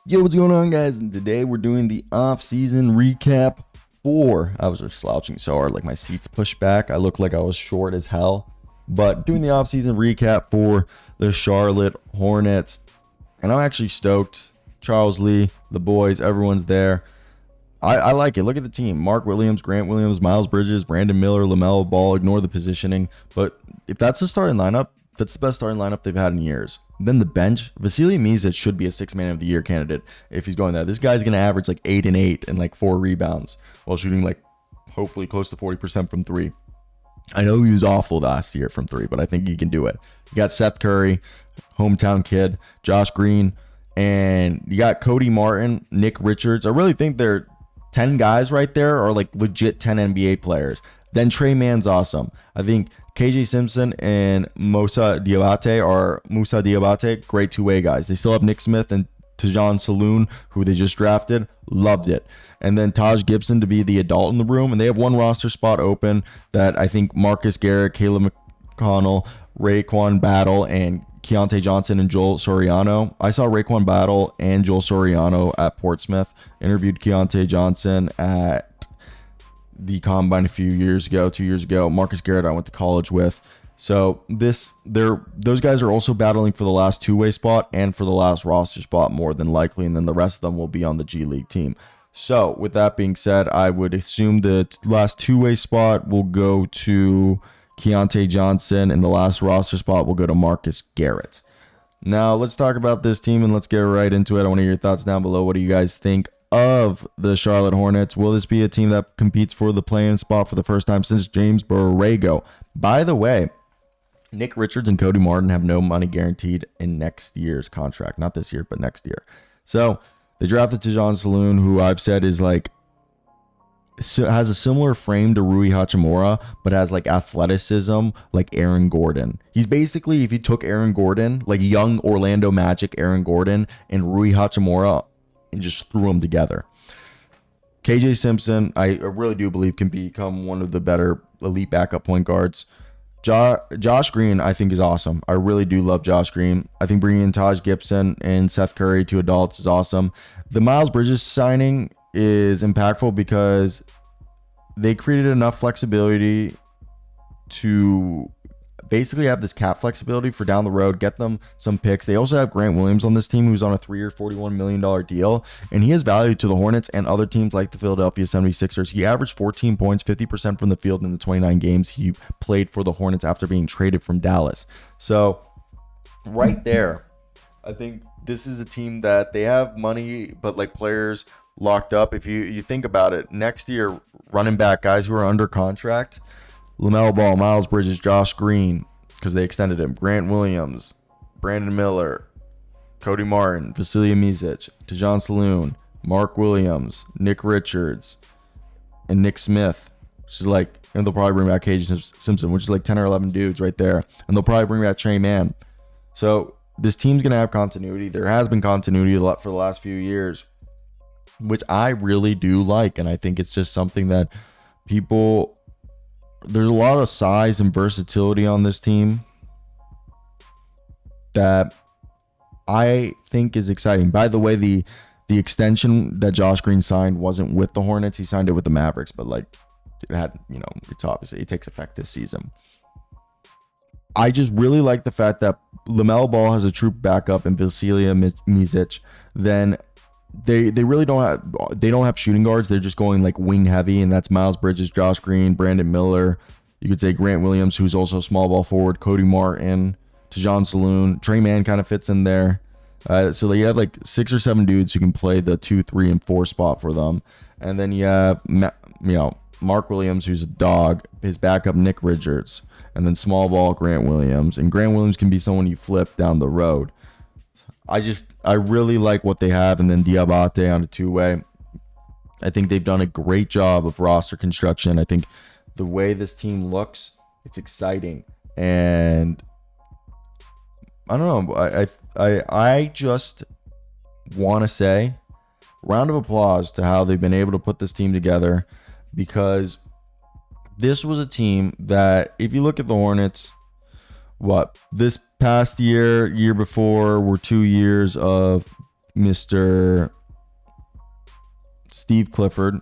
Yo, what's going on, guys? And today we're doing the off-season recap for... I was just slouching so hard, like my seat's pushed back. I look like I was short as hell. But doing the off-season recap for the Charlotte Hornets. And I'm actually stoked. Charles Lee, the boys, everyone's there. I like it. Look at the team. Mark Williams, Grant Williams, Miles Bridges, Brandon Miller, LaMelo Ball. Ignore the positioning. But if that's the starting lineup, that's the best starting lineup they've had in years. Then the bench, Vasilije Micic should be a six-man of the year candidate if he's going there. This guy's going to average like 8 and 8 and like 4 rebounds while shooting like hopefully close to 40% from three. I know he was awful last year from three, but I think he can do it. You got Seth Curry, hometown kid, Josh Green, and you got Cody Martin, Nick Richards. I really think they're 10 guys right there are like legit 10 NBA players. Then Trey Mann's awesome. I think KJ Simpson and Musa Diabate, great two-way guys. They still have Nick Smith and Tidjane Salaun, who they just drafted. Loved it. And then Taj Gibson to be the adult in the room. And they have one roster spot open that I think Marcus Garrett, Caleb McConnell, Raekwon Battle, and Keontae Johnson and Joel Soriano. I saw Raekwon Battle and Joel Soriano at Portsmouth. Interviewed Keontae Johnson at the combine a few years ago, 2 years ago. Marcus Garrett I went to college with. So those guys are also battling for the last two-way spot and for the last roster spot more than likely, and then the rest of them will be on the G League team. So with that being said, I would assume the last two-way spot will go to Keontae Johnson and the last roster spot will go to Marcus Garrett. Now let's talk about this team and let's get right into it. I want to hear your thoughts down below. What do you guys think of the Charlotte Hornets? Will this be a team that competes for the play-in spot for the first time since James Borrego? By the way, Nick Richards and Cody Martin have no money guaranteed in next year's contract. Not this year, but next year. So they drafted Tidjane Salaun, who I've said is like has a similar frame to Rui Hachimura, but has like athleticism like Aaron Gordon. He's basically, if you took Aaron Gordon, like young Orlando Magic Aaron Gordon and Rui Hachimura, and just threw them together. KJ Simpson, I really do believe can become one of the better elite backup point guards. Josh Green, I think, is awesome. I really do love Josh Green. I think bringing in Taj Gibson and Seth Curry to adults is awesome. The Miles Bridges signing is impactful because they created enough flexibility to basically have this cap flexibility for down the road, get them some picks. They also have Grant Williams on this team, who's on a 3-year, $41 million deal, and he has value to the Hornets and other teams like the Philadelphia 76ers. He averaged 14 points, 50% from the field in the 29 games he played for the Hornets after being traded from Dallas. So right there, I think this is a team that they have money, but like players locked up. If you think about it, next year, running back guys who are under contract, LaMelo Ball, Miles Bridges, Josh Green, because they extended him, Grant Williams, Brandon Miller, Cody Martin, Vasilije Micic, Tidjane Salaun, Mark Williams, Nick Richards, and Nick Smith, which is like, and they'll probably bring back KJ Simpson, which is like 10 or 11 dudes right there. And they'll probably bring back Trey Mann. So this team's going to have continuity. There has been continuity a lot for the last few years, which I really do like. And I think it's just something that there's a lot of size and versatility on this team that I think is exciting. By the way, the extension that Josh Green signed wasn't with the Hornets. He signed it with the Mavericks, but like it had, it's obviously it takes effect this season. I just really like the fact that LaMelo Ball has a true backup in Vasilije Micic. Then they really don't have shooting guards. They're just going like wing heavy, and that's Miles Bridges, Josh Green, Brandon Miller. You could say Grant Williams, who's also a small ball forward, Cody Martin, Tidjane Salaun, Trey Mann kind of fits in there. So you have like 6 or 7 dudes who can play the 2, 3, and 4 spot for them. And then you have Mark Williams, who's a dog, his backup Nick Richards, and then small ball Grant Williams. And Grant Williams can be someone you flip down the road. I really like what they have. And then Diabate on a two-way. I think they've done a great job of roster construction. I think the way this team looks, it's exciting. And I don't know. I just want to say round of applause to how they've been able to put this team together, because this was a team that, if you look at the Hornets, this past year before were 2 years of Mr. Steve Clifford.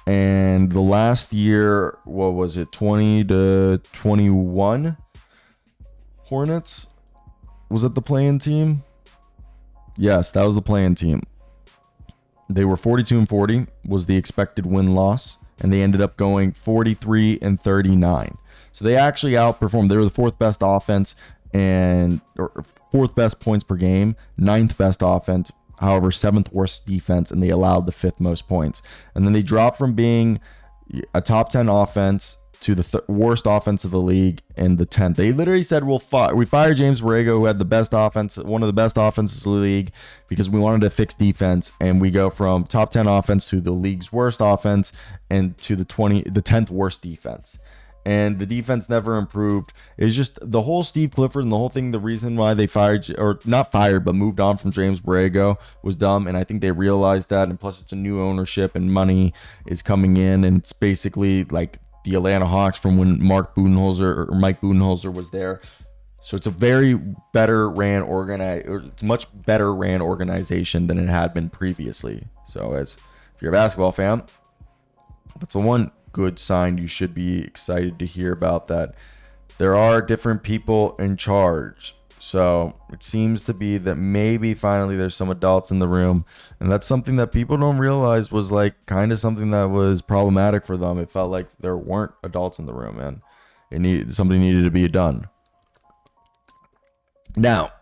And the last year, what was it, 20 to 21 Hornets? Was it the play-in team? Yes, that was the play-in team. They were 42-40 was the expected win-loss, and they ended up going 43-39. So they actually outperformed. They were the fourth best offense or fourth best points per game, ninth best offense, however, seventh worst defense, and they allowed the fifth most points. And then they dropped from being a top 10 offense to the worst offense of the league in the 10th. They literally said, we fired James Borrego, who had the best offense, one of the best offenses of the league, because we wanted to fix defense. And we go from top 10 offense to the league's worst offense and to the 10th worst defense. And the defense never improved. It's just the whole Steve Clifford and the whole thing, the reason why they moved on from James Borrego was dumb. And I think they realized that. And plus, it's a new ownership and money is coming in. And it's basically like the Atlanta Hawks from when Mike Budenholzer was there. So it's a it's much better ran organization than it had been previously. So if you're a basketball fan, that's the one good sign you should be excited to hear about, that there are different people in charge. So it seems to be that maybe finally there's some adults in the room, and that's something that people don't realize was like kind of something that was problematic for them. It felt like there weren't adults in the room, and something needed to be done. Now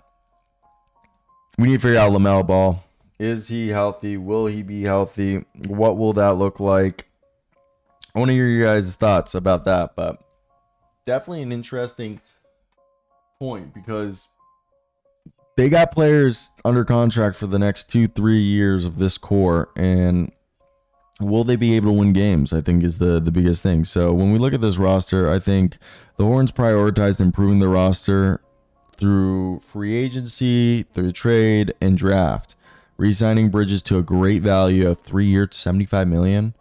we need to figure out LaMelo Ball. Is he healthy? Will he be healthy? What will that look like? I want to hear your guys' thoughts about that, but definitely an interesting point, because they got players under contract for the next 2-3 years of this core, and will they be able to win games, I think, is the biggest thing. So when we look at this roster, I think the Horns prioritized improving the roster through free agency, through trade, and draft, re-signing Bridges to a great value of 3 years, $75 million.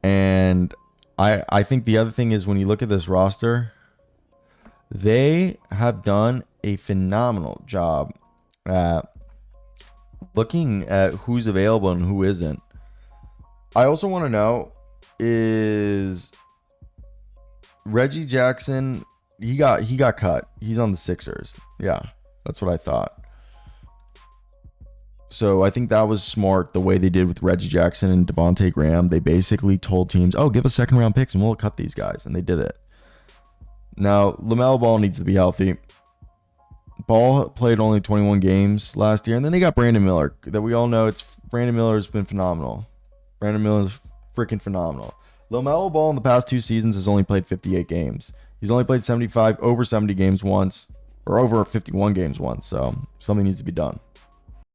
And I think the other thing is, when you look at this roster, they have done a phenomenal job at looking at who's available and who isn't. I also want to know, is Reggie Jackson, he got cut. He's on the Sixers. Yeah, that's what I thought. So I think that was smart, the way they did with Reggie Jackson and Devonte Graham. They basically told teams, give us second round picks and we'll cut these guys. And they did it. Now, LaMelo Ball needs to be healthy. Ball played only 21 games last year. And then they got Brandon Miller, that we all know. Brandon Miller has been phenomenal. Brandon Miller is freaking phenomenal. LaMelo Ball in the past 2 seasons has only played 58 games. He's only played over 70 games once, or over 51 games once. So something needs to be done.